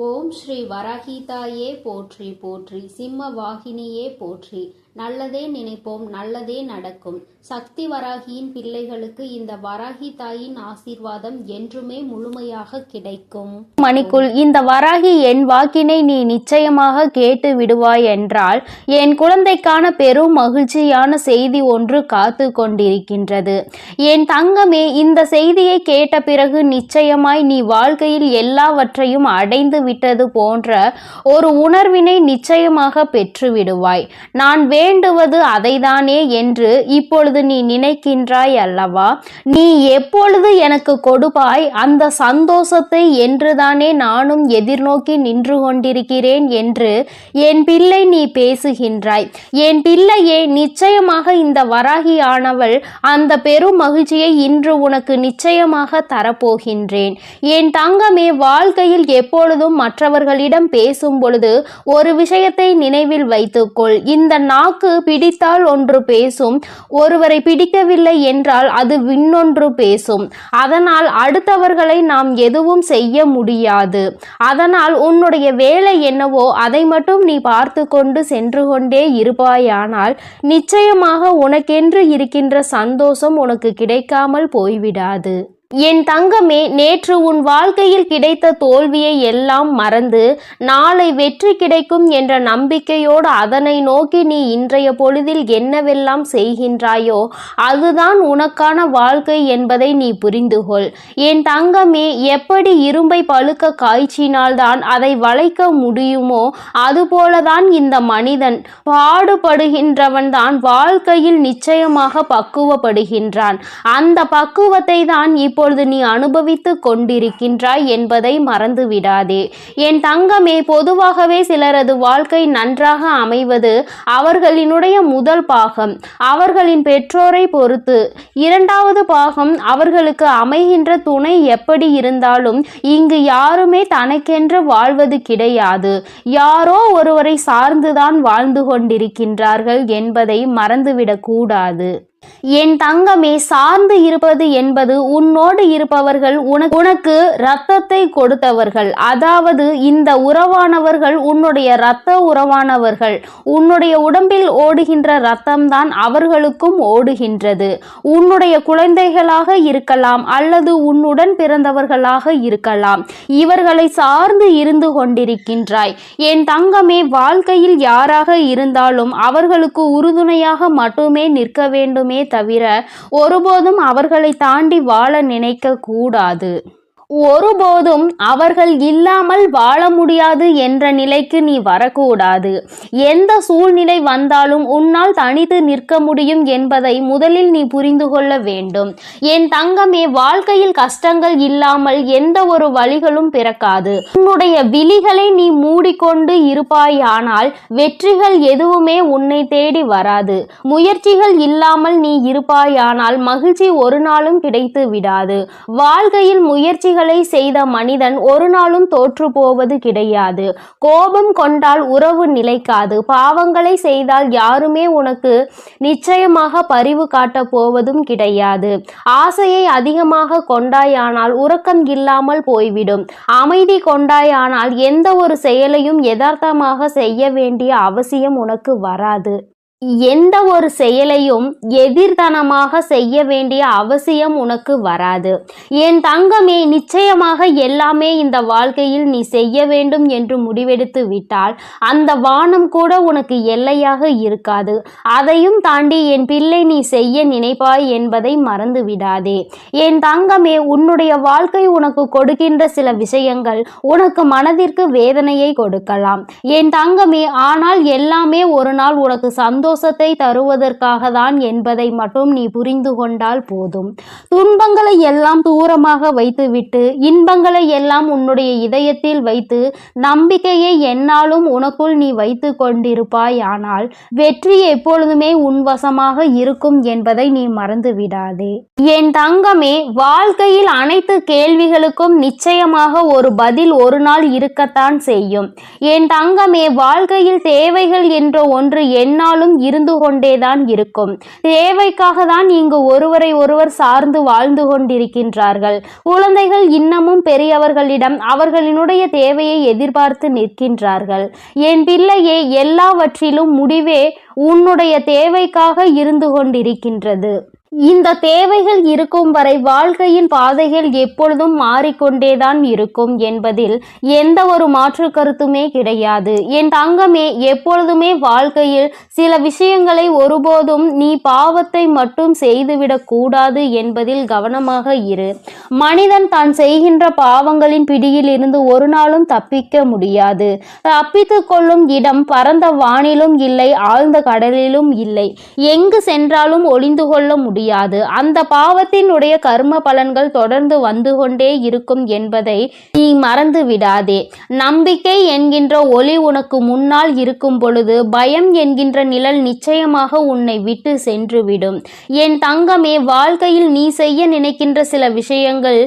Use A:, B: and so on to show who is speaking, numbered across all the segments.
A: ஓம் ஸ்ரீ வராகிதாயே போற்றி போற்றி, சிம்ம வாகினியே போற்றி. நல்லதே நினைப்போம், நல்லதே நடக்கும். சக்தி வராகியின் பிள்ளைகளுக்கு இந்த வராகி தாயின் ஆசீர்வாதம் என்றுமே முழுமையாக கிடைக்கும்.
B: மணிக்குள் இந்த வராகி என் வாக்கினை நீ நிச்சயமாக கேட்டு விடுவாய் என்றால் என் குழந்தைக்கான பெரும் மகிழ்ச்சியான செய்தி ஒன்று காத்து கொண்டிருக்கின்றது. என் தங்கமே, இந்த செய்தியை கேட்ட பிறகு நிச்சயமாய் நீ வாழ்க்கையில் எல்லாவற்றையும் அடைந்து விட்டது போன்ற ஒரு உணர்வினை நிச்சயமாக பெற்று விடுவாய். நான் வேண்டுவது அதைதானே என்று இப்பொழுது நீ நினைக்கின்றாய் அல்லவா? நீ எப்பொழுது எனக்கு கொடுப்பாய் அந்த சந்தோஷத்தை என்றுதானே நானும் எதிர்நோக்கி நின்று கொண்டிருக்கிறேன் என்று என் பிள்ளை நீ பேசுகின்றாய். என் பிள்ளையே, நிச்சயமாக இந்த வராகி ஆனவள் அந்த பெரும் மகிழ்ச்சியை இன்று உனக்கு நிச்சயமாக தரப்போகின்றேன். என் தங்கமே, வாழ்க்கையில் எப்பொழுதும் மற்றவர்களிடம் பேசும் பொழுது ஒரு விஷயத்தை நினைவில் வைத்துக்கொள். இந்த நாக்கு பிடித்தால் ஒன்று பேசும், ஒருவரை பிடிக்கவில்லை என்றால் அது இன்னொன்று பேசும். அதனால் அடுத்தவர்களை நாம் எதுவும் செய்ய முடியாது. அதனால் உன்னுடைய வேலை என்னவோ அதை மட்டும் நீ பார்த்து கொண்டு சென்று கொண்டே இருப்பாயானால் நிச்சயமாக உனக்கென்று இருக்கின்ற சந்தோஷம் உனக்கு கிடைக்காமல் போய்விடாது. என் தங்கமே, நேற்று உன் வாழ்க்கையில் கிடைத்த தோல்வியை எல்லாம் மறந்து நாளை வெற்றி கிடைக்கும் என்ற நம்பிக்கையோடு அதனை நோக்கி நீ இன்றைய பொழுதில் என்னவெல்லாம் செய்கின்றாயோ அதுதான் உனக்கான வாழ்க்கை என்பதை நீ புரிந்து கொள். என் தங்கமே, எப்படி இரும்பை பழுக்க காய்ச்சினால்தான் அதை வளைக்க முடியுமோ அதுபோலதான் இந்த மனிதன் பாடுபடுகின்றவன் தான் வாழ்க்கையில் நிச்சயமாக பக்குவப்படுகின்றான். அந்த பக்குவத்தை தான் இப்பொழுது நீ அனுபவித்து கொண்டிருக்கின்றாய் என்பதை மறந்து விடாதே. என் தங்கமே, பொதுவாகவே சிலரது வாழ்க்கை நன்றாக அமைவது அவர்களினுடைய முதல் பாகம் அவர்களின் பெற்றோரை பொறுத்து, இரண்டாவது பாகம் அவர்களுக்கு அமைகின்ற துணை எப்படி இருந்தாலும் இங்கு யாருமே தனக்கென்று வாழ்வது கிடையாது. யாரோ ஒருவரை சார்ந்துதான் வாழ்ந்து கொண்டிருக்கின்றார்கள் என்பதை மறந்துவிடக் கூடாது. என் தங்கமே, சார்ந்து இருப்பது என்பது உன்னோடு இருப்பவர்கள் உனக்கு இரத்தத்தை கொடுத்தவர்கள். அதாவது இந்த உறவானவர்கள் உன்னுடைய இரத்த உறவானவர்கள். உன்னுடைய உடம்பில் ஓடுகின்ற இரத்தம்தான் அவர்களுக்கும் ஓடுகின்றது. உன்னுடைய குழந்தைகளாக இருக்கலாம் அல்லது உன்னுடன் பிறந்தவர்களாக இருக்கலாம். இவர்களை சார்ந்து இருந்து கொண்டிருக்கின்றாய். என் தங்கமே, வாழ்க்கையில் யாராக இருந்தாலும் அவர்களுக்கு உறுதுணையாக மட்டுமே நிற்க வேண்டுமே தவிர ஒருபோதும் அவர்களை தாண்டி வாழ நினைக்க கூடாது. ஒருபோதும் அவர்கள் இல்லாமல் வாழ முடியாது என்ற நிலைக்கு நீ வரக்கூடாது. எந்த சூழ்நிலை வந்தாலும் உன்னால் தனித்து நிற்க முடியும் என்பதை முதலில் நீ புரிந்து கொள்ள வேண்டும். என் தங்கமே, வாழ்க்கையில் கஷ்டங்கள் இல்லாமல் எந்த ஒரு வழிகளும் பிறக்காது. உன்னுடைய விழிகளை நீ மூடிக்கொண்டு இருப்பாயானால் வெற்றிகள் எதுவுமே உன்னை தேடி வராது. முயற்சிகள் இல்லாமல் நீ இருப்பாயானால் மகிழ்ச்சி ஒரு நாளும் கிடைத்து விடாது. வாழ்க்கையில் முயற்சி செய்த மனிதன் ஒரு நாளும் தோற்று போவது கிடையாது. கோபம் கொண்டால் உறவு நிலைக்காது. பாவங்களை செய்தால் யாருமே உனக்கு நிச்சயமாக பரிவு காட்டப் போவதும் கிடையாது. ஆசையை அதிகமாக கொண்டாயானால் உறக்கம் இல்லாமல் போய்விடும். அமைதி கொண்டாயானால் எந்த ஒரு செயலையும் யதார்த்தமாக செய்ய வேண்டிய அவசியம் உனக்கு வராது. எந்த ஒரு செயலையும் எதிர்த்தனமாக செய்ய வேண்டிய அவசியம் உனக்கு வராது. என் தங்கமே, நிச்சயமாக எல்லாமே இந்த வாழ்க்கையில் நீ செய்ய வேண்டும் என்று முடிவெடுத்து விட்டால் அந்த வானம் கூட உனக்கு எல்லையாக இருக்காது. அதையும் தாண்டி என் பிள்ளை நீ செய்ய நினைப்பாய் என்பதை மறந்து விடாதே. என் தங்கமே, உன்னுடைய வாழ்க்கை உனக்கு கொடுக்கின்ற சில விஷயங்கள் உனக்கு மனதிற்கு வேதனையை கொடுக்கலாம். என் தங்கமே, ஆனால் எல்லாமே ஒரு நாள் உனக்கு சந்தோஷத்தை தருவதற்காக தான் என்பதை மட்டும் நீ புரிந்து கொண்டால் போதும். துன்பங்களை எல்லாம் தூரமாக வைத்துவிட்டு இன்பங்களை எல்லாம் உன்னுடைய இதயத்தில் வைத்து நம்பிக்கையை என்னாலும் உனக்குள் நீ வைத்து கொண்டிருப்பாய். ஆனால் வெற்றி எப்பொழுதுமே உன்வசமாக இருக்கும் என்பதை நீ மறந்து விடாதே. என் தங்கமே, வாழ்க்கையில் அனைத்து கேள்விகளுக்கும் நிச்சயமாக ஒரு பதில் ஒரு நாள் இருக்கத்தான் செய்யும். என் தங்கமே, வாழ்க்கையில் தேவைகள் என்ற ஒன்று என்னாலும் எப்பொழுதும் இருந்து கொண்டேதான் இருக்கும். தேவைக்காக தான் இங்கு ஒருவரை ஒருவர் சார்ந்து வாழ்ந்து கொண்டிருக்கின்றார்கள். குழந்தைகள் இன்னமும் பெரியவர்களிடம் அவர்களினுடைய தேவையை எதிர்பார்த்து நிற்கின்றார்கள். என் பிள்ளையே, எல்லாவற்றிலும் முடிவே உன்னுடைய தேவைக்காக இருந்து கொண்டிருக்கின்றது. இந்த தேவைகள் இருக்கும் வரை வாழ்க்கையின் பாதைகள் எப்பொழுதும் மாறிக்கொண்டேதான் இருக்கும் என்பதில் எந்த ஒரு மாற்று கருத்துமே கிடையாது. என் தங்கமே, எப்பொழுதுமே வாழ்க்கையில் சில விஷயங்களை ஒருபோதும் நீ பாவத்தை மட்டும் செய்துவிடக் கூடாது என்பதில் கவனமாக இரு. மனிதன் தான் செய்கின்ற பாவங்களின் பிடியில் இருந்து ஒரு நாளும் தப்பிக்க முடியாது. தப்பித்து கொள்ளும் இடம் பரந்த வானிலும் இல்லை, ஆழ்ந்த கடலிலும் இல்லை. எங்கு சென்றாலும் ஒளிந்து கொள்ள முடியாது. அந்த பாவத்தினுடைய கர்ம பலன்கள் தொடர்ந்து வந்து கொண்டே இருக்கும் என்பதை நீ மறந்து விடாதே. நம்பிக்கை என்கின்ற ஒளி உனக்கு முன்னால் இருக்கும் பொழுது பயம் என்கின்ற நிழல் நிச்சயமாக உன்னை விட்டு சென்றுவிடும். என் தங்கமே, வாழ்க்கையில் நீ செய்ய நினைக்கின்ற சில விஷயங்கள்,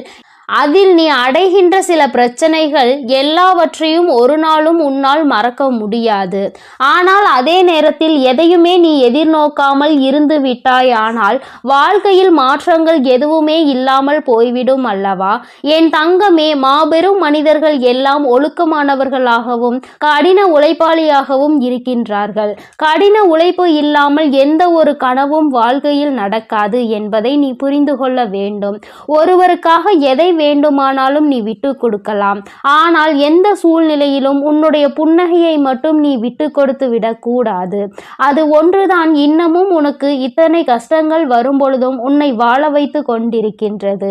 B: அதில் நீ அடைகின்ற சில பிரச்சனைகள் எல்லாவற்றையும் ஒரு நாளும் உன்னால் மறக்க முடியாது. ஆனால் அதே நேரத்தில் எதையுமே நீ எதிர்நோக்காமல் இருந்து விட்டாயானால் வாழ்க்கையில் மாற்றங்கள் எதுவுமே இல்லாமல் போய்விடும் அல்லவா? என் தங்கமே, மாபெரும் மனிதர்கள் எல்லாம் ஒழுக்கமானவர்களாகவும் கடின உழைப்பாளியாகவும் இருக்கின்றார்கள். கடின உழைப்பு இல்லாமல் எந்த ஒரு கனவும் வாழ்க்கையில் நடக்காது என்பதை நீ புரிந்து கொள்ள வேண்டும். ஒருவருக்காக எதை வேண்டுமானாலும் நீ விட்டு கொடுக்கலாம். ஆனால் எந்த சூழ்நிலையிலும் உன்னுடைய புன்னகையை மட்டும் நீ விட்டு கொடுத்து விடக்கூடாது. அது ஒன்றுதான் இன்னமும் உனக்கு இத்தனை கஷ்டங்கள் வரும்பொழுதும் உன்னை வாழ வைத்து கொண்டிருக்கின்றது.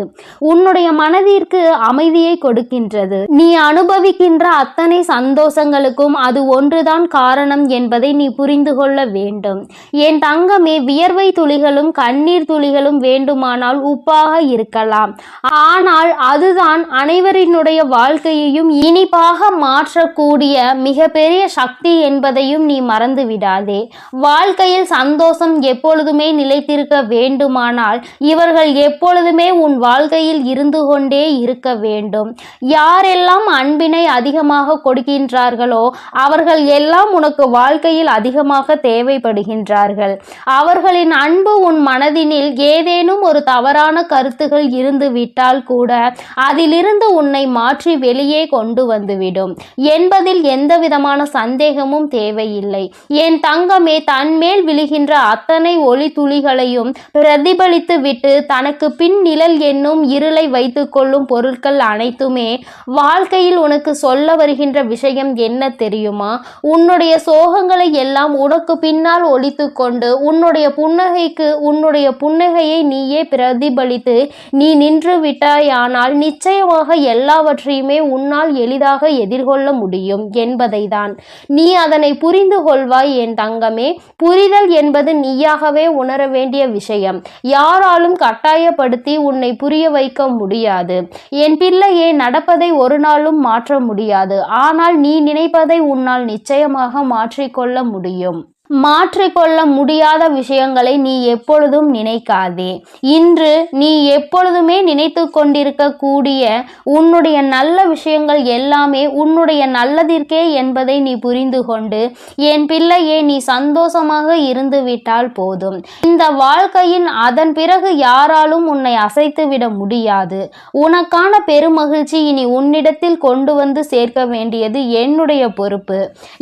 B: உன்னுடைய மனதிற்கு அமைதியை கொடுக்கின்றது. நீ அனுபவிக்கின்ற அத்தனை சந்தோஷங்களுக்கும் அது ஒன்றுதான் காரணம் என்பதை நீ புரிந்து கொள்ள வேண்டும். என் தங்கமே, வியர்வை துளிகளும் கண்ணீர் துளிகளும் வேண்டுமானால் உப்பாக இருக்கலாம். ஆனால் அதுதான் அனைவரினுடைய வாழ்க்கையையும் இனிப்பாக மாற்றக்கூடிய மிகப்பெரிய சக்தி என்பதையும் நீ மறந்து விடாதே. வாழ்க்கையில் சந்தோஷம் எப்பொழுதுமே நிலைத்திருக்க வேண்டுமானால் இவர்கள் எப்பொழுதுமே உன் வாழ்க்கையில் இருந்து கொண்டே இருக்க வேண்டும். யாரெல்லாம் அன்பினை அதிகமாக கொடுக்கின்றார்களோ அவர்கள் எல்லாம் உனக்கு வாழ்க்கையில் அதிகமாக தேவைப்படுகின்றார்கள். அவர்களின் அன்பு உன் மனதினில் ஏதேனும் ஒரு தவறான கருத்துகள் இருந்து விட்டால் கூட அதிலிருந்து உன்னை மாற்றி வெளியே கொண்டு வந்துவிடும் என்பதில் எந்த விதமான சந்தேகமும் தேவையில்லை. என் தங்கமே, தன்மேல் விழுகின்ற அத்தனை ஒளி துளிகளையும் பிரதிபலித்து விட்டு தனக்கு பின் நிழல் என்னும் இருளை வைத்துக் கொள்ளும் பொருட்கள் அனைத்துமே வாழ்க்கையில் உனக்கு சொல்ல வருகின்ற விஷயம் என்ன தெரியுமா? உன்னுடைய சோகங்களை எல்லாம் உனக்கு பின்னால் ஒழித்து கொண்டு உன்னுடைய புன்னகையை நீயே பிரதிபலித்து நீ நின்று விட்டாயானால் நிச்சயமாக எல்லாவற்றையுமே உன்னால் எளிதாக எதிர்கொள்ள முடியும் என்பதை தான். நீ அதனை புரிந்து கொள்வாய் என் தங்கமே. புரிதல் என்பது நீயாகவே உணர வேண்டிய விஷயம். யாராலும் கட்டாயப்படுத்தி உன்னை புரிய வைக்க முடியாது. என் பிள்ளையே, நடப்பதை ஒரு நாளும் மாற்ற முடியாது. ஆனால் நீ நினைப்பதை உன்னால் நிச்சயமாக மாற்றிக்கொள்ள முடியும். மாற்றிக்கொள்ள முடியாத விஷயங்களை நீ எப்பொழுதும் நினைக்காதே. இன்று நீ எப்பொழுதுமே நினைத்து கொண்டிருக்கக்கூடிய உன்னுடைய நல்ல விஷயங்கள் எல்லாமே உன்னுடைய நல்லதிற்கே என்பதை நீ புரிந்து கொண்டு என் பிள்ளையே, நீ சந்தோஷமாக இருந்து விட்டால் போதும். இந்த வாழ்க்கையின் அதன் பிறகு யாராலும் உன்னை அசைத்துவிட முடியாது. உனக்கான பெருமகிழ்ச்சி இனி உன்னிடத்தில் கொண்டு வந்து சேர்க்க வேண்டியது என்னுடைய பொறுப்பு.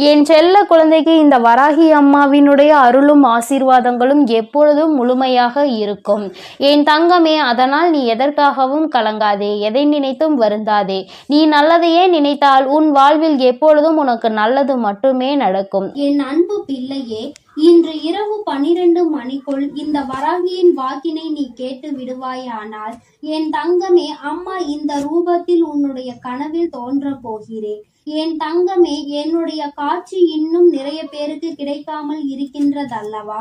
B: என் செல்ல குழந்தைக்கு இந்த வராகி அம்மாவினுடைய அருளும் ஆசீர்வாதங்களும் எப்பொழுதும் முழுமையாக இருக்கும். என் தங்கமே, அதனால் நீ எதற்காகவும் கலங்காதே, எதை நினைத்தும் வருந்தாதே. நீ நல்லதையே நினைத்தால் உன் வாழ்வில் எப்பொழுதும் உனக்கு நல்லது மட்டுமே நடக்கும்.
A: என் அன்பு பிள்ளையே, இன்று இரவு 12 மணிக்குள் இந்த வராகியின் வாக்கினை நீ கேட்டு விடுவாயானால் என் தங்கமே, அம்மா இந்த ரூபத்தில் உன்னுடைய கனவில் தோன்ற போகிறேன். என் தங்கமே, என்னுடைய காட்சி இன்னும் நிறைய பேருக்கு கிடைக்காமல் இருக்கின்றதல்லவா?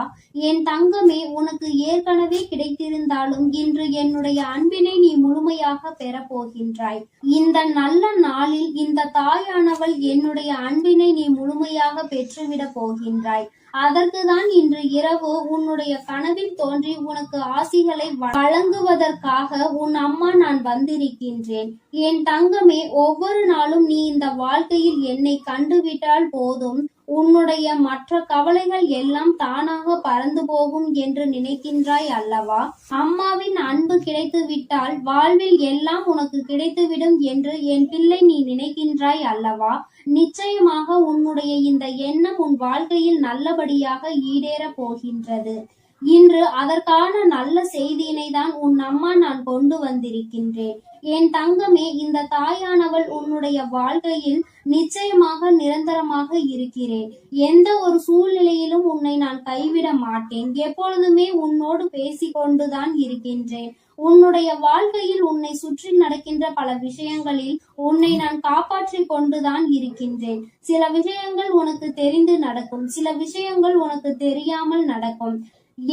A: என் தங்கமே, உனக்கு ஏற்கனவே கிடைத்திருந்தாலும் இன்று என்னுடைய அன்பினை நீ முழுமையாக பெறப்போகின்றாய். இந்த நல்ல நாளில் இந்த தாயானவள் என்னுடைய அன்பினை நீ முழுமையாக பெற்றுவிட போகின்றாய். அதற்குதான் இன்று இரவு உன்னுடைய கனவில் தோன்றி உனக்கு ஆசிகளை வழங்குவதற்காக உன் அம்மா நான் வந்திருக்கின்றேன். என் தங்கமே, ஒவ்வொரு நாளும் நீ இந்த வாழ்க்கையில் என்னை கண்டுவிட்டால் போதும், உன்னுடைய மற்ற கவலைகள் எல்லாம் தானாக பறந்து போகும் என்று நினைக்கின்றாய் அல்லவா? அம்மாவின் அன்பு கிடைத்து விட்டால் வாழ்வில் எல்லாம் உனக்கு கிடைத்துவிடும் என்று என் பிள்ளை நீ நினைக்கின்றாய் அல்லவா? நிச்சயமாக உன்னுடைய இந்த எண்ணம் உன் வாழ்க்கையில் நல்லபடியாக ஈடேறப் போகின்றது. இன்று அதற்கான நல்ல செய்தியினை தான் உன் அம்மா நான் கொண்டு வந்திருக்கின்றேன். என் தங்கமே, இந்த தாயானவள் உன்னுடைய வாழ்க்கையில் நிச்சயமாக நிரந்தரமாக இருக்கிறேன். எந்த ஒரு சூழ்நிலையிலும் உன்னை நான் கைவிட மாட்டேன். எப்பொழுதுமே உன்னோடு பேசிக்கொண்டுதான் இருக்கின்றேன். உன்னுடைய வாழ்க்கையில் உன்னை சுற்றி நடக்கின்ற பல விஷயங்களில் உன்னை நான் காப்பாற்றிக் கொண்டுதான் இருக்கின்றேன். சில விஷயங்கள் உனக்கு தெரிந்து நடக்கும், சில விஷயங்கள் உனக்கு தெரியாமல் நடக்கும்.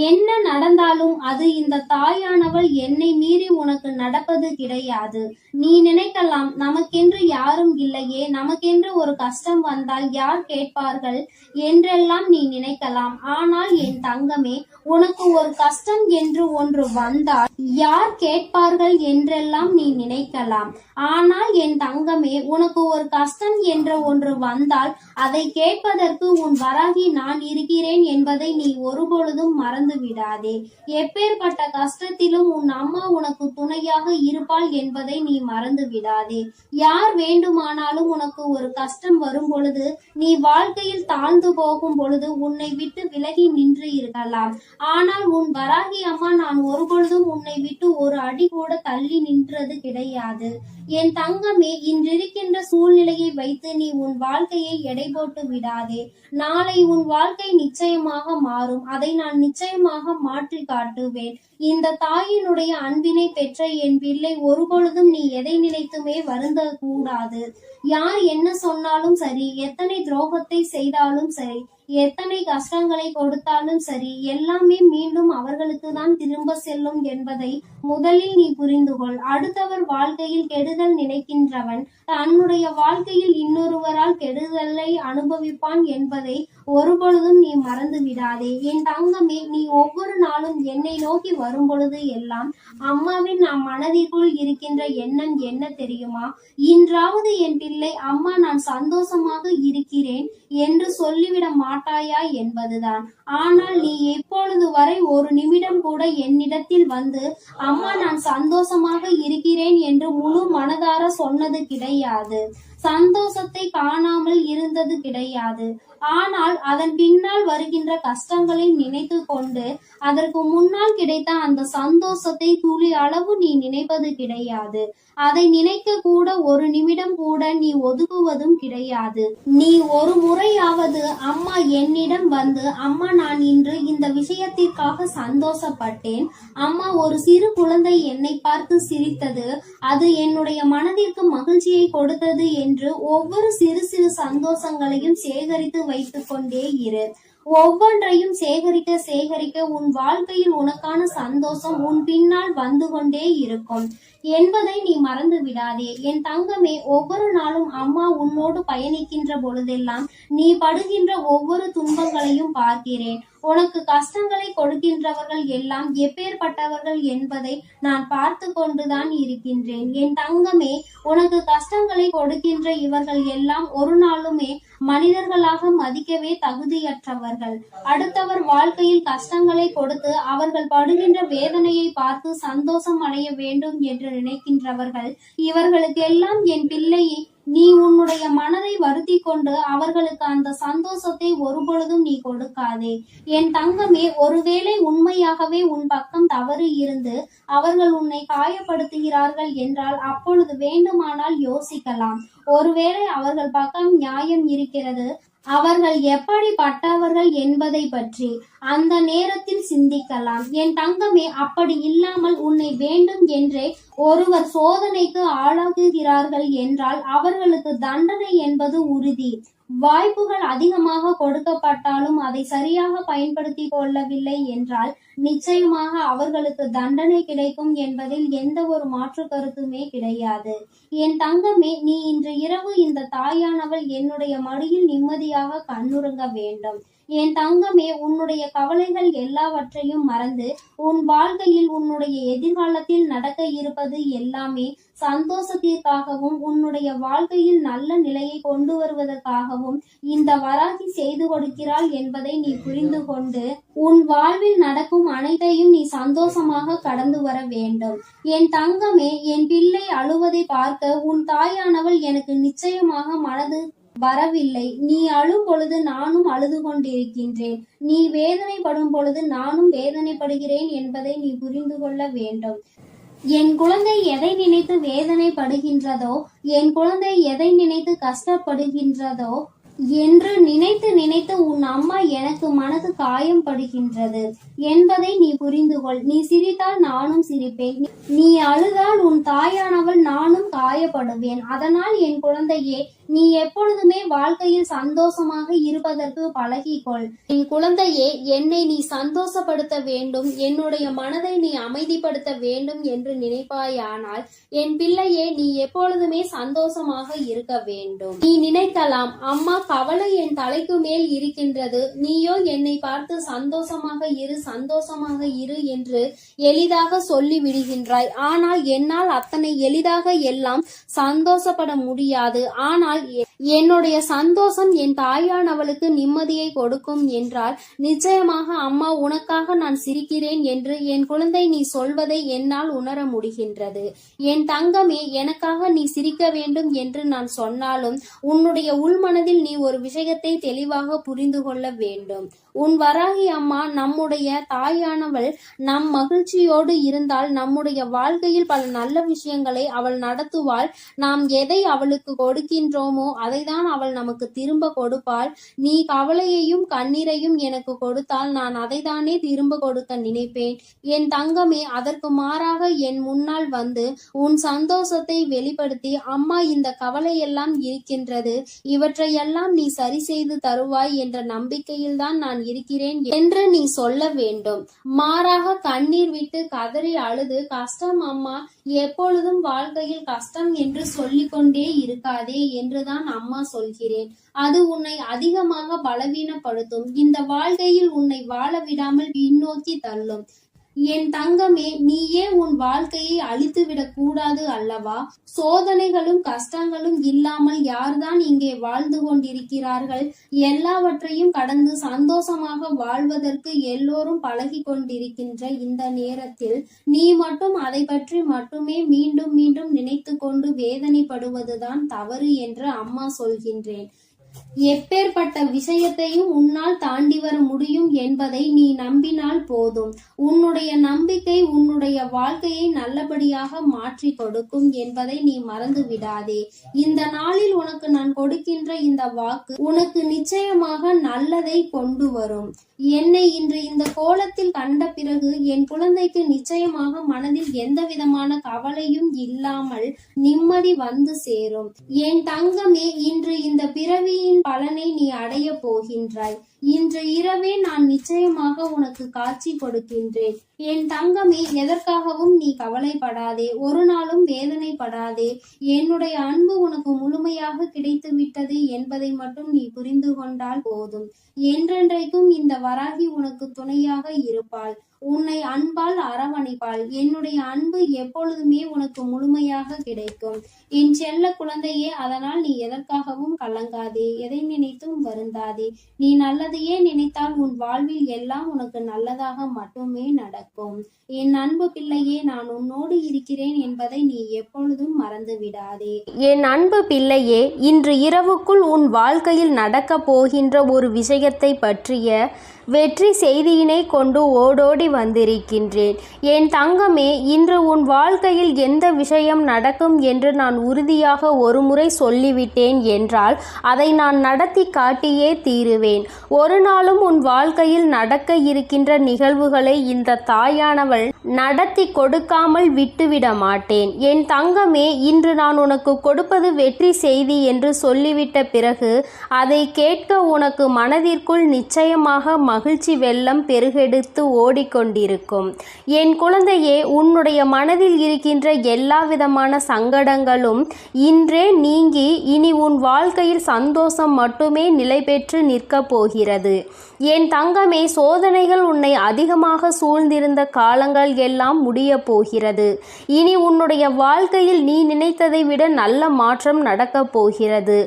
A: என்ன நடந்தாலும் அது இந்த தாயானவள் என்னை மீறி உனக்கு நடப்பது கிடையாது. நீ நினைக்கலாம், நமக்கென்று யாரும் இல்லையே, நமக்கென்று ஒரு கஷ்டம் வந்தால் யார் கேட்பார்கள் என்றெல்லாம் நீ நினைக்கலாம். ஆனால் என் தங்கமே, உனக்கு ஒரு கஷ்டம் என்று ஒன்று வந்தால் யார் கேட்பார்கள் என்றெல்லாம் நீ நினைக்கலாம். ஆனால் என் தங்கமே, உனக்கு ஒரு கஷ்டம் என்ற ஒன்று வந்தால் அதை கேட்பதற்கு உன் வராகி நான் இருக்கிறேன் என்பதை நீ ஒருபொழுதும் மறந்து விடாதே. எப்பேற்பட்ட கஷ்டத்திலும் உன் அம்மா உனக்கு துணையாக இருப்பாள் என்பதை நீ மறந்து விடாதே. யார் வேண்டுமானாலும் உனக்கு ஒரு கஷ்டம் வரும் பொழுது, நீ வாழ்க்கையில் தாழ்ந்து போகும் பொழுது உன்னை விட்டு விலகி நின்று இருக்கலாம். ஆனால் உன் வராகி அம்மா நான் ஒருபொழுதும் உன்னை விட்டு ஒரு அடி கூட தள்ளி நின்றது கிடையாது. என் தங்கமே, இன்றிருக்கின்ற சூழ்நிலையை வைத்து நீ உன் வாழ்க்கையை எடை போட்டு விடாதே. நாளை உன் வாழ்க்கை நிச்சயமாக மாறும். அதை நான் நிச்சயமாக மாற்றி காட்டுவேன். இந்த தாயினுடைய அன்பினை பெற்ற என் பிள்ளை, ஒருபொழுதும் நீ எதை நினைத்துமே வருந்த கூடாது. யார் என்ன சொன்னாலும் சரி, எத்தனை துரோகத்தை செய்தாலும் சரி, எத்தனை கஷ்டங்களை கொடுத்தாலும் சரி, எல்லாமே மீண்டும் அவர்களுக்கு தான் திரும்ப செல்லும் என்பதை முதலில் நீ புரிந்து கொள். அடுத்தவர் வாழ்க்கையில் கெடுதல் நினைக்கின்றவன் தன்னுடைய வாழ்க்கையில் இன்னொருவரால் கெடுதலை அனுபவிப்பான் என்பதை ஒருபொழுதும் நீ மறந்து விடாதே. என் தங்கமே, நீ ஒவ்வொரு நாளும் என்னை நோக்கி வரும் பொழுது எல்லாம் அம்மாவின் நம் மனதிற்குள் இருக்கின்ற எண்ணம் என்ன தெரியுமா? இன்றாவது என் பிள்ளை, அம்மா நான் சந்தோஷமாக இருக்கிறேன் என்று சொல்லிவிட மாட்டாயா என்பதுதான். ஆனால் நீ எப்பொழுது வரை ஒரு நிமிடம் கூட என்னிடத்தில் வந்து அம்மா நான் சந்தோஷமாக இருக்கிறேன் என்று முழு மனதார சொன்னது கிடையாது. சந்தோஷத்தை காணாமல் இருந்தது கிடையாது. ஆனால் அதன் பின்னால் வருகின்ற கஷ்டங்களை நினைத்து கொண்டு அதற்கு முன்னால் கிடைத்த அந்த சந்தோஷத்தை துளி அளவு நீ நினைப்பது கிடையாது. அதை நினைக்க கூட ஒரு நிமிடம் கூட நீ ஒதுக்குவதும் கிடையாது. நீ ஒரு முறையாவது அம்மா என்னிடம் வந்து, அம்மா நான் இன்று இந்த விஷயத்திற்காக சந்தோஷப்பட்டேன், அம்மா ஒரு சிறு குழந்தை என்னை பார்த்து சிரித்தது, அது என்னுடைய மனதிற்கு மகிழ்ச்சியை கொடுத்தது என்று ஒவ்வொரு சிறு சிறு சந்தோஷங்களையும் சேகரித்து வைத்துக் கொண்டே இரு. ஒவ்வொன்றையும் சேகரிக்க சேகரிக்க உன் வாழ்க்கையில் உனக்கான சந்தோஷம் உன் பின்னால் வந்து கொண்டே இருக்கும் என்பதை நீ மறந்து விடாதே. என் தங்கமே, ஒவ்வொரு நாளும் அம்மா உன்னோடு பயணிக்கின்ற பொழுதெல்லாம் நீ படுகின்ற ஒவ்வொரு துன்பங்களையும் பார்க்கிறேன். உனக்கு கஷ்டங்களை கொடுக்கின்றவர்கள் எல்லாம் எப்பேற்பட்டவர்கள் என்பதை நான் பார்த்து கொண்டுதான் இருக்கின்றேன். என் தங்கமே, உனக்கு கஷ்டங்களை கொடுக்கின்ற இவர்கள் எல்லாம் ஒரு நாளுமே மனிதர்களாக மதிக்கவே தகுதியற்றவர்கள். அடுத்தவர் வாழ்க்கையில் கஷ்டங்களை கொடுத்து அவர்கள் படுகின்ற வேதனையை பார்த்து சந்தோஷம் அடைய வேண்டும் என்று நினைக்கின்றவர்கள். இவர்களுக்கெல்லாம் என் பிள்ளையை நீ உன்னுடைய மனதை வருத்தி கொண்டு அவர்களுக்கு அந்த சந்தோஷத்தை ஒருபொழுதும் நீ கொடுக்காதே. என் தங்கமே, ஒருவேளை உண்மையாகவே உன் பக்கம் தவறு இருந்து அவர்கள் உன்னை காயப்படுத்துகிறார்கள் என்றால் அப்பொழுது வேண்டுமானால் யோசிக்கலாம். ஒருவேளை அவர்கள் பக்கம் நியாயம் இருக்கிறது, அவர்கள் எப்படிப்பட்டவர்கள் என்பதை பற்றி அந்த நேரத்தில் சிந்திக்கலாம். என் தங்கமே, அப்படி இல்லாமல் உன்னை வேண்டும் என்றே ஒருவர் சோதனைக்கு ஆளாக்குகிறார்கள் என்றால் அவர்களுக்கு தண்டனை என்பது உறுதி. வாய்ப்புகள் அதிகமாக கொடுக்கப்பட்டாலும் அதை சரியாக பயன்படுத்தி கொள்ளவில்லை என்றால் நிச்சயமாக அவர்களுக்கு தண்டனை கிடைக்கும் என்பதில் எந்த ஒரு மாற்று கருத்துமே கிடையாது. என் தங்கமே, நீ இன்று இரவு இந்த தாயானவள் என்னுடைய மடியில் நிம்மதியாக கண்ணுறங்க வேண்டும். என் தங்கமே, உன்னுடைய கவலைகள் எல்லாவற்றையும் மறந்து உன் வாழ்க்கையில் உன்னுடைய எதிர்காலத்தில் நடக்க இருப்பது எல்லாமே சந்தோஷத்திற்காகவும் உன்னுடைய வாழ்க்கையில் நல்ல நிலையை கொண்டு வருவதற்காகவும் இந்த வராகி செய்து கொடுக்கிறாள் என்பதை நீ புரிந்து கொண்டு உன் வாழ்வில் நடக்கும் அனைத்தையும் நீ சந்தோஷமாக கடந்து வர வேண்டும். என் தங்கமே, என் பிள்ளை அழுவதை பார்க்க உன் தாயானவள் எனக்கு நிச்சயமாக மனது வரவில்லை. நீ அழும் பொழுது நானும் அழுது கொண்டிருக்கின்றேன். நீ வேதனைப்படும் பொழுது நானும் வேதனைப்படுகிறேன் என்பதை நீ புரிந்து கொள்ள வேண்டும். என் குழந்தை எதை நினைத்து வேதனைப்படுகின்றதோ, என் குழந்தை எதை நினைத்து கஷ்டப்படுகின்றதோ என்று நினைத்து நினைத்து உன் அம்மா எனக்கு மனது காயம் படுகின்றது என்பதை நீ புரிந்து கொள். நீ சிரித்தால் நானும் சிரிப்பேன், நீ அழுதால் உன் தாயானவள் நானும் காயப்படுவேன். அதனால் என் குழந்தையே, நீ எப்பொழுதுமே வாழ்க்கையில் சந்தோஷமாக இருப்பதற்கு பழகிக்கொள். என் குழந்தையே, என்னை நீ சந்தோஷப்படுத்த வேண்டும், என்னுடைய மனதை நீ அமைதிப்படுத்த வேண்டும் என்று நினைப்பாயானால் என் பிள்ளையே, நீ எப்பொழுதுமே சந்தோஷமாக இருக்க வேண்டும். நீ நினைக்கலாம், அம்மா கவலை என் தலைக்கு மேல் இருக்கின்றது, நீயோ என்னை பார்த்து சந்தோஷமாக இரு சந்தோஷமாக இரு என்று எளிதாக சொல்லி விடுகின்றாய். ஆனால் என்னால் அத்தனை எளிதாக எல்லாம் சந்தோஷப்பட முடியாது. ஆனால் என்னுடைய சந்தோஷம் என் தாயானவளுக்கு நிம்மதியை கொடுக்கும் என்றால் நிச்சயமாக அம்மா உனக்காக நான் சிரிக்கிறேன் என்று என் குழந்தை நீ சொல்வதை என்னால் உணர முடிகின்றது. என் தங்கமே, எனக்காக நீ சிரிக்க வேண்டும் என்று நான் சொன்னாலும் உன்னுடைய உள்மனதில் நீ ஒரு விஷயத்தை தெளிவாக புரிந்து கொள்ள வேண்டும். உன் வராகி அம்மா நம்முடைய தாயானவள் நம் மகிழ்ச்சியோடு இருந்தால் நம்முடைய வாழ்க்கையில் பல நல்ல விஷயங்களை அவள் நடத்துவாள். நாம் எதை அவளுக்கு கொடுக்கின்றோமோ அதைதான் அவள் நமக்கு திரும்ப கொடுப்பாள். நீ கவலையையும் கண்ணீரையும் எனக்கு கொடுத்தால் நான் அதைத்தானே திரும்ப கொடுக்க நினைப்பேன். என் தங்கமே, அதற்கு மாறாக என் முன்னால் வந்து உன் சந்தோஷத்தை வெளிப்படுத்தி, அம்மா இந்த கவலையெல்லாம் இருக்கின்றது, இவற்றையெல்லாம் நீ சரி செய்து தருவாய் என்ற நம்பிக்கையில்தான் நான் இருக்கிறேன் என்று நீ சொல்ல வேண்டும். மாறாக கண்ணீர் விட்டு கதறி அழுது, கஷ்டம் அம்மா, எப்பொழுதும் வாழ்க்கையில் கஷ்டம் என்று சொல்லிக் கொண்டே இருக்காதே என்றுதான் அம்மா சொல்கிறேன். அது உன்னை அதிகமாக பலவீனப்படுத்தும். இந்த வாழ்க்கையில் உன்னை வாழ விடாமல் பின்னோக்கி தள்ளும். என் தங்கமே, நீயே உன் வாழ்க்கையை அழித்துவிடக் கூடாது அல்லவா? சோதனைகளும் கஷ்டங்களும் இல்லாமல் யார்தான் இங்கே வாழ்ந்து கொண்டிருக்கிறார்கள்? எல்லாவற்றையும் கடந்து சந்தோஷமாக வாழ்வதற்கு எல்லோரும் பழகி கொண்டிருக்கின்ற இந்த நேரத்தில் நீ மட்டும் அதை பற்றி மட்டுமே மீண்டும் மீண்டும் நினைத்து கொண்டு வேதனைப்படுவதுதான் தவறு என்று அம்மா சொல்கின்றேன். எப்பேற்பட்ட விஷயத்தையும் உன்னால் தாண்டி வர முடியும் என்பதை நீ நம்பினால் போதும். உன்னுடைய நம்பிக்கை உன்னுடைய வாழ்க்கையை நல்லபடியாக மாற்றி கொடுக்கும் என்பதை நீ மறந்து விடாதே. இந்த நாளில் உனக்கு நான் கொடுக்கின்ற இந்த வாக்கு உனக்கு நிச்சயமாக நல்லதை கொண்டு வரும். என்னை இன்று இந்த கோலத்தில் கண்ட பிறகு என் குழந்தைக்கு நிச்சயமாக மனதில் எந்த விதமான கவலையும் இல்லாமல் நிம்மதி வந்து சேரும். என் தங்கமே, இன்று இந்த பிறவியின் பலனை நீ அடைய போகின்றாய். இன்று இரவே நான் நிச்சயமாக உனக்கு காட்சி கொடுக்கின்றேன். என் தங்கமே, எதற்காகவும் நீ கவலைப்படாதே, ஒரு நாளும் வேதனைப்படாதே. என்னுடைய அன்பு உனக்கு முழுமையாக கிடைத்து விட்டது என்பதை மட்டும் நீ புரிந்து கொண்டால் போதும். என்றென்றைக்கும் இந்த வராகி உனக்கு துணையாக இருப்பாள், உன்னை அன்பால் அரவணைப்பாள். என்னுடைய அன்பு எப்பொழுதுமே உனக்கு முழுமையாக கிடைக்கும் என் செல்ல குழந்தையே. அதனால் நீ எதற்காகவும் கலங்காதே, எதை நினைத்தும் வருந்தாதே. நீ நல்லதையே நினைத்தால் உன் வாழ்வில் எல்லாம் உனக்கு நல்லதாக மட்டுமே நடக்கும். என் அன்பு பிள்ளையே, நான் உன்னோடு இருக்கிறேன் என்பதை நீ எப்பொழுதும் மறந்து விடாதே.
B: என் அன்பு பிள்ளையே, இன்று இரவுக்குள் உன் வாழ்க்கையில் நடக்க போகின்ற ஒரு விஷயத்தை பற்றிய வெற்றி செய்தியினை கொண்டு ஓடோடி வந்திருக்கின்றேன். என் தங்கமே, இன்று உன் வாழ்க்கையில் எந்த விஷயம் நடக்கும் என்று நான் உறுதியாக ஒருமுறை சொல்லிவிட்டேன் என்றால் அதை நான் நடத்தி காட்டியே தீருவேன். ஒரு நாளும் உன் வாழ்க்கையில் நடக்க இருக்கின்ற நிகழ்வுகளை இந்த தாயானவள் நடத்தி கொடுக்காமல் விட்டுவிட மாட்டேன். என் தங்கமே, இன்று நான் உனக்கு கொடுப்பது வெற்றி செய்தி என்று சொல்லிவிட்ட பிறகு அதை கேட்க உனக்கு மனதிற்குள் நிச்சயமாக மகிழ்ச்சி வெள்ளம் பெருகெடுத்து ஓடிக்கொண்டு கொண்டிருக்கும். என் குழந்தையே, உன்னுடைய மனதில் இருக்கின்ற எல்லா விதமான சங்கடங்களும் இன்றே நீங்கி இனி உன் வாழ்க்கையில் சந்தோஷம் மட்டுமே நிலை பெற்று நிற்கப் போகிறது. என் தங்கமே, சோதனைகள் உன்னை அதிகமாக சூழ்ந்திருந்த காலங்கள் எல்லாம் முடிய போகிறது. இனி உன்னுடைய வாழ்க்கையில் நீ நினைத்ததை விட நல்ல மாற்றம் நடக்கப் போகிறது.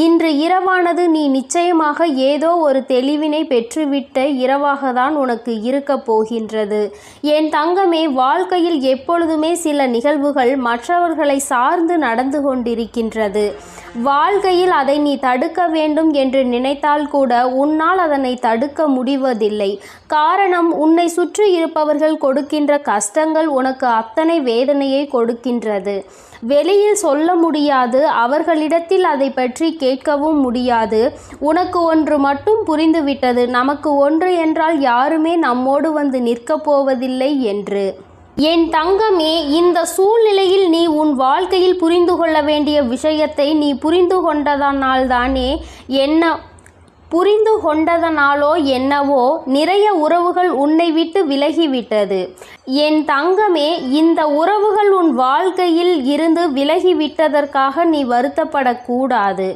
B: இன்று இரவானது நீ நிச்சயமாக ஏதோ ஒரு தெளிவினை பெற்றுவிட்ட இரவாக தான் உனக்கு இருக்க போகின்றது. என் தங்கமே, வாழ்க்கையில் எப்பொழுதுமே சில நிகழ்வுகள் மற்றவர்களை சார்ந்து நடந்து கொண்டிருக்கின்றது. வாழ்க்கையில் அதை நீ தடுக்க வேண்டும் என்று நினைத்தால் கூட உன்னால் அதனை தடுக்க முடிவதில்லை. காரணம், உன்னை சுற்றி இருப்பவர்கள் கொடுக்கின்ற கஷ்டங்கள் உனக்கு அத்தனை வேதனையை கொடுக்கின்றது. வெளியில் சொல்ல முடியாது, அவர்களிடத்தில் அதை பற்றி கேட்கவும் முடியாது. உனக்கு ஒன்று மட்டும் புரிந்துவிட்டது, நமக்கு ஒன்று என்றால் யாருமே நம்மோடு வந்து நிற்கப் போவதில்லை என்று. என் தங்கமே, இந்த சூழ்நிலையில் நீ உன் வாழ்க்கையில் புரிந்து கொள்ள வேண்டிய விஷயத்தை நீ புரிந்து கொண்டதனாலோ என்னவோ நிறைய உறவுகள் உன்னை விட்டு விலகிவிட்டது. என் தங்கமே, இந்த உறவுகள் உன் வாழ்க்கையில் இருந்து விலகிவிட்டதற்காக நீ வருத்தப்படக்கூடாது.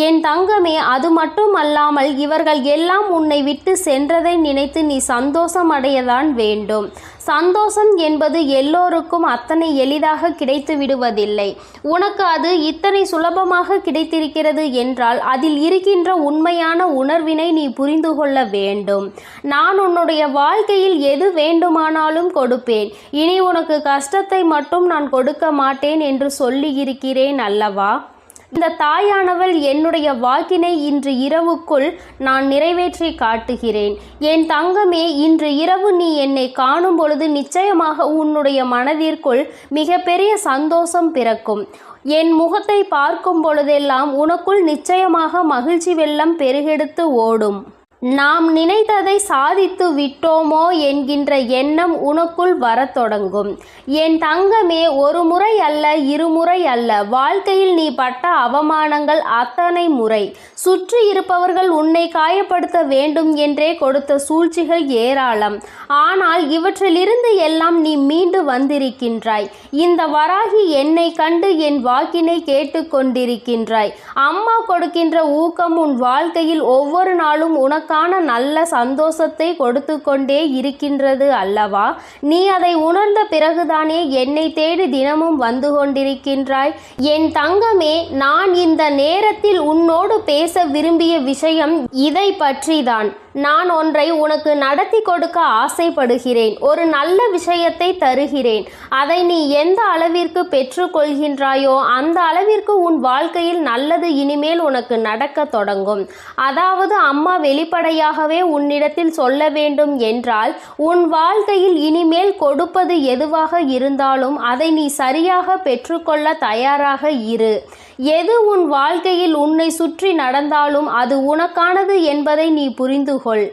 B: என் தங்கமே, அது மட்டும் அல்லாமல் இவர்கள் எல்லாம் உன்னை விட்டு சென்றதை நினைத்து நீ சந்தோஷம் அடையதான் வேண்டும். சந்தோஷம் என்பது எல்லோருக்கும் அத்தனை எளிதாக கிடைத்து விடுவதில்லை. உனக்கு அது இத்தனை சுலபமாக கிடைத்திருக்கிறது என்றால் அதில் இருக்கின்ற உண்மையான உணர்வினை நீ புரிந்து கொள்ள வேண்டும். நான் உன்னுடைய வாழ்க்கையில் எது வேண்டுமானாலும் கொடுப்பேன், இனி உனக்கு கஷ்டத்தை மட்டும் நான் கொடுக்க மாட்டேன் என்று சொல்லி இருக்கிறேன் அல்லவா? இந்த தாயானவள் என்னுடைய வாக்கினை இன்று இரவுக்குள் நான் நிறைவேற்றி காட்டுகிறேன். என் தங்கமே, இன்று இரவு நீ என்னை காணும் பொழுது நிச்சயமாக உன்னுடைய மனதிற்குள் மிகப்பெரிய சந்தோஷம் பிறக்கும். என் முகத்தை பார்க்கும் பொழுதெல்லாம் உனக்குள் நிச்சயமாக மகிழ்ச்சி வெள்ளம் பெருகெடுத்து ஓடும். நாம் நினைத்ததை சாதித்து விட்டோமோ என்கின்ற எண்ணம் உனக்குள் வரத் தொடங்கும். என் தங்கமே, ஒரு முறை அல்ல, இருமுறை அல்ல, வாழ்க்கையில் நீ பட்ட அவமானங்கள் அத்தனை முறை. சுற்றி இருப்பவர்கள் உன்னை காயப்படுத்த வேண்டும் என்றே கொடுத்த சூழ்ச்சிகள் ஏராளம். ஆனால் இவற்றிலிருந்து எல்லாம் நீ மீண்டு வந்திருக்கின்றாய். இந்த வராகி என்னை கண்டு என் வாக்கினை கேட்டு கொண்டிருக்கின்றாய். அம்மா கொடுக்கின்ற ஊக்கம் உன் வாழ்க்கையில் ஒவ்வொரு நாளும் உனக்கான நல்ல சந்தோஷத்தை கொடுத்து கொண்டே இருக்கின்றது அல்லவா? நீ அதை உணர்ந்த பிறகுதானே என்னை தேடி தினமும் வந்து கொண்டிருக்கின்றாய். என் தங்கமே, நான் இந்த நேரத்தில் உன்னோடு பேச விரும்பிய விஷயம் இதை பற்றிதான். நான் ஒன்றை உனக்கு நடத்தி கொடுக்க ஆசைப்படுகிறேன். ஒரு நல்ல விஷயத்தை தருகிறேன். அதை நீ எந்த அளவிற்கு பெற்றுக்கொள்கின்றாயோ அந்த அளவிற்கு உன் வாழ்க்கையில் நல்லது இனிமேல் உனக்கு நடக்க தொடங்கும். அதாவது அம்மா வெளிப்படையாகவே உன்னிடத்தில் சொல்ல வேண்டும் என்றால், உன் வாழ்க்கையில் இனிமேல் கொடுப்பது எதுவாக இருந்தாலும் அதை நீ சரியாக பெற்றுக்கொள்ள தயாராக இரு. எது உன் வாழ்க்கையில் உன்னை சுற்றி நடந்தாலும் அது உனக்கானது என்பதை நீ புரிந்து கொள்.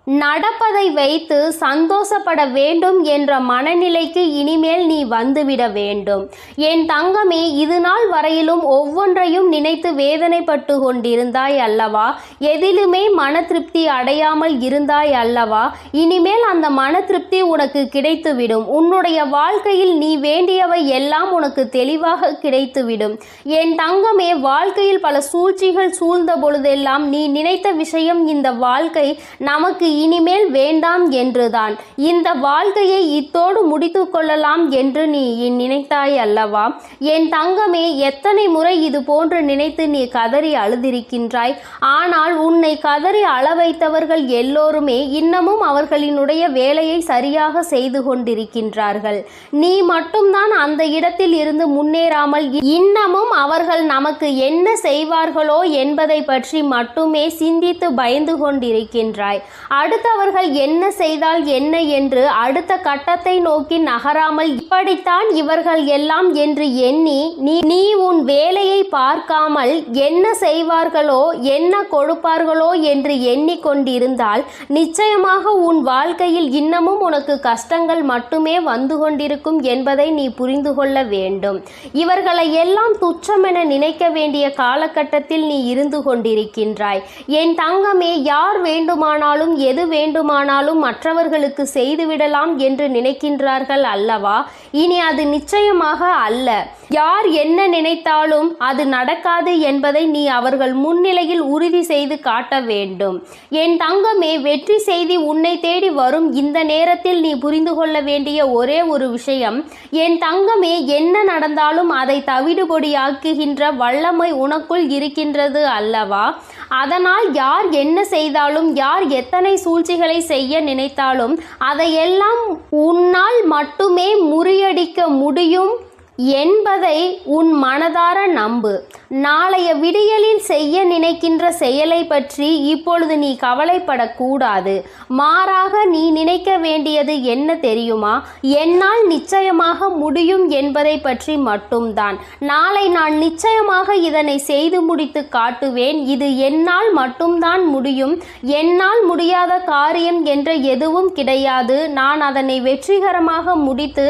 B: நடப்பதை வைத்து சந்தோஷப்பட வேண்டும் என்ற மனநிலைக்கு இனிமேல் நீ வந்துவிட வேண்டும். என் தங்கமே, இது நாள் வரையிலும் ஒவ்வொன்றையும் நினைத்து வேதனைப்பட்டு கொண்டிருந்தாய் அல்லவா? எதிலுமே மன திருப்தி அடையாமல் இருந்தாய் அல்லவா? இனிமேல் அந்த மன திருப்தி உனக்கு கிடைத்துவிடும். உன்னுடைய வாழ்க்கையில் நீ வேண்டியவை எல்லாம் உனக்கு தெளிவாக கிடைத்துவிடும். என் தங்கமே, வாழ்க்கையில் பல சூழ்ச்சிகள் சூழ்ந்த பொழுதெல்லாம் நீ நினைத்த விஷயம், இந்த வாழ்க்கை நமக்கு இனிமேல் வேண்டாம் என்றுதான். இந்த வாழ்க்கையை இத்தோடு முடித்து கொள்ளலாம் என்று நீ நினைத்தாய் அல்லவா? என் தங்கமே, எத்தனை முறை இது போன்று நினைத்து நீ கதறி அழுதிருக்கின்றாய். ஆனால் உன்னை கதறி அள வைத்தவர்கள் எல்லோருமே இன்னமும் அவர்களினுடைய வேலையை சரியாக செய்து கொண்டிருக்கின்றார்கள். நீ மட்டும்தான் அந்த இடத்தில் இருந்து முன்னேறாமல் இன்னமும் அவர்கள் நமக்கு என்ன செய்வார்களோ என்பதை பற்றி மட்டுமே சிந்தித்து பயந்து கொண்டிருக்கின்றாய். அடுத்தவர்கள் என்ன செய்தால் என்ன என்று அடுத்த கட்டத்தை நோக்கி நகராமல் இப்படித்தான் இவர்கள் எல்லாம் என்று எண்ணி நீ உன் வேலையை பார்க்காமல் என்ன செய்வார்களோ என்ன கொடுப்பார்களோ என்று எண்ணிக்கொண்டிருந்தால் நிச்சயமாக உன் வாழ்க்கையில் இன்னமும் உனக்கு கஷ்டங்கள் மட்டுமே வந்து கொண்டிருக்கும் என்பதை நீ புரிந்து கொள்ள வேண்டும். இவர்களை எல்லாம் துச்சமென நினைக்க வேண்டிய காலகட்டத்தில் நீ இருந்து கொண்டிருக்கின்றாய். என் தங்கமே, யார் வேண்டுமானாலும் எது வேண்டுமானாலும் மற்றவர்களுக்கு செய்துவிடலாம் என்று நினைக்கின்றார்கள் அல்லவா? இனி அது நிச்சயமாக அல்ல. யார் என்ன நினைத்தாலும் அது நடக்காது என்பதை நீ அவர்கள் முன்னிலையில் உறுதி செய்து காட்ட வேண்டும். என் தங்கமே, வெற்றி செய்தி உன்னை தேடி வரும் இந்த நேரத்தில் நீ புரிந்து கொள்ள வேண்டிய ஒரே ஒரு விஷயம், என் தங்கமே, என்ன நடந்தாலும் அதை தவிடுபொடியாக்குகின்ற வல்லமை உனக்குள் இருக்கின்றது அல்லவா? அதனால் யார் என்ன செய்தாலும், யார் எத்தனை சூழ்ச்சிகளை செய்ய நினைத்தாலும் அதையெல்லாம் உன்னால் மட்டுமே முறியடிக்க முடியும் என்பதை உன் மனதார நம்பு. நாளைய விடியலில் செய்ய நினைக்கின்ற செயலை பற்றி இப்பொழுது நீ கவலைப்படக்கூடாது. மாறாக நீ நினைக்க வேண்டியது என்ன தெரியுமா? என்னால் நிச்சயமாக முடியும் என்பதை பற்றி மட்டும்தான். நாளை நான் நிச்சயமாக இதனை செய்து முடித்து காட்டுவேன். இது என்னால் மட்டும்தான் முடியும். என்னால் முடியாத காரியம் என்ற எதுவும் கிடையாது. நான் அதனை வெற்றிகரமாக முடித்து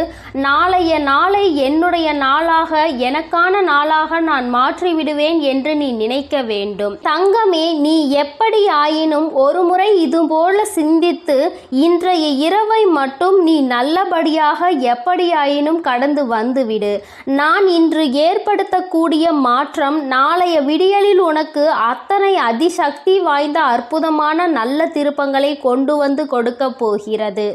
B: நாளைய நாளை என்னுடைய நாளாக, எனக்கான நாளாக நான் மாற்றி விடுவேன் என்று நீ நினைக்க வேண்டும். தங்கமே, நீ எப்படி ஆயினும் ஒரு முறை இதுபோல சிந்தித்து இன்றைய இரவை மட்டும் நீ நல்லபடியாக எப்படியாயினும் கடந்து வந்துவிடு. நான் இன்று ஏற்படுத்தக்கூடிய மாற்றம் நாளைய விடியலில் உனக்கு அத்தனை அதிசக்தி வாய்ந்த அற்புதமான நல்ல திருப்பங்களை கொண்டு வந்து கொடுக்க போகிறது.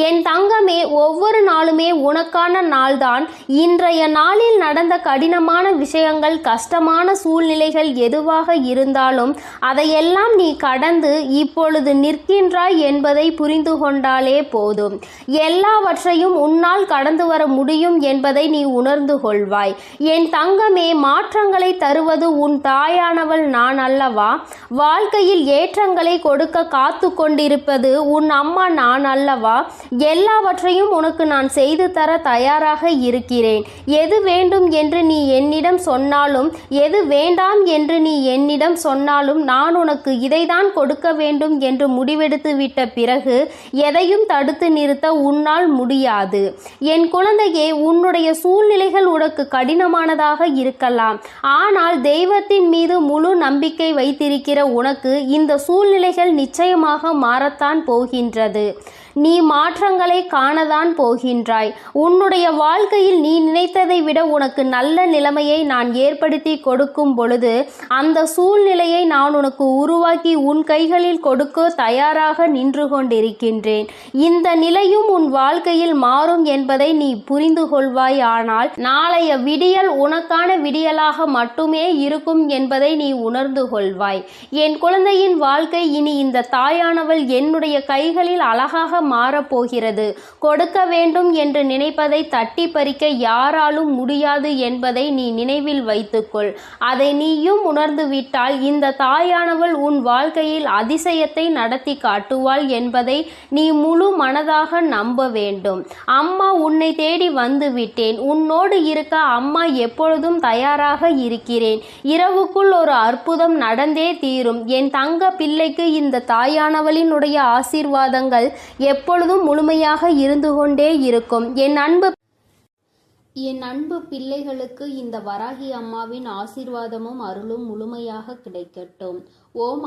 B: என் தங்கமே, ஒவ்வொரு நாளுமே உனக்கான நாள்தான். இன்றைய நாளில் நடந்த கடினமான விஷயங்கள், கஷ்டமான சூழ்நிலைகள் எதுவாக இருந்தாலும் அதையெல்லாம் நீ கடந்து இப்பொழுது நிற்கின்றாய் என்பதை புரிந்து கொண்டாலே போதும். எல்லாவற்றையும் உன்னால் கடந்து வர முடியும் என்பதை நீ உணர்ந்து கொள்வாய். என் தங்கமே, மாற்றங்களை தருவது உன் தாயானவள் நான் அல்லவா? வாழ்க்கையில் ஏற்றங்களை கொடுக்க காத்து கொண்டிருப்பது உன் அம்மா நான் அல்லவா? எல்லாவற்றையும் உனக்கு நான் செய்து தர தயாராக இருக்கிறேன். எது வேண்டும் என்று நீ என்னிடம் சொன்னாலும், எது வேண்டாம் என்று நீ என்னிடம் சொன்னாலும், நான் உனக்கு இதைதான் கொடுக்க வேண்டும் என்று முடிவெடுத்து விட்ட பிறகு எதையும் தடுத்து நிறுத்த உன்னால் முடியாது. என் குழந்தையே, உன்னுடைய சூழ்நிலைகள் உனக்கு கடினமானதாக இருக்கலாம். ஆனால் தெய்வத்தின் மீது முழு நம்பிக்கை வைத்திருக்கிற உனக்கு இந்த சூழ்நிலைகள் நிச்சயமாக மாறத்தான் போகின்றது. நீ மாற்றங்களை காணதான் போகின்றாய். உன்னுடைய வாழ்க்கையில் நீ நினைத்ததை விட உனக்கு நல்ல நிலைமையை நான் ஏற்படுத்தி கொடுக்கும் பொழுது அந்த சூழ்நிலையை நான் உனக்கு உருவாக்கி உன் கைகளில் கொடுக்க தயாராக நின்று கொண்டிருக்கின்றேன். இந்த நிலையும் உன் வாழ்க்கையில் மாறும் என்பதை நீ புரிந்து கொள்வாய். ஆனால் நாளைய விடியல் உனக்கான விடியலாக மட்டுமே இருக்கும் என்பதை நீ உணர்ந்து கொள்வாய். என் குழந்தையின் வாழ்க்கை இனி இந்த தாயானவள் என்னுடைய கைகளில் அழகாக மாறப்போகிறது. கொடுக்க வேண்டும் என்று நினைப்பதை தட்டி பறிக்க யாராலும் முடியாது என்பதை நீ நினைவில் வைத்துக்கொள். அதை நீயும் உணர்ந்து விட்டால் இந்த தாயானவள் உன் வாழ்க்கையில் அதிசயத்தை நடத்தி காட்டுவாள் என்பதை நீ முழு மனதாக நம்ப வேண்டும். அம்மா உன்னை தேடி வந்து விட்டேன். உன்னோடு இருக்க அம்மா எப்பொழுதும் தயாராக இருக்கிறேன். இரவுக்குள் ஒரு அற்புதம் நடந்தே தீரும். என் தங்க பிள்ளைக்கு இந்த தாயானவளினுடைய ஆசீர்வாதங்கள் எப்பொழுதும் முழுமையாக இருந்து கொண்டே இருக்கும். என்
A: அன்பு பிள்ளைகளுக்கு இந்த வராகி அம்மாவின் ஆசீர்வாதமும் அருளும் முழுமையாக கிடைக்கட்டும். ஓம்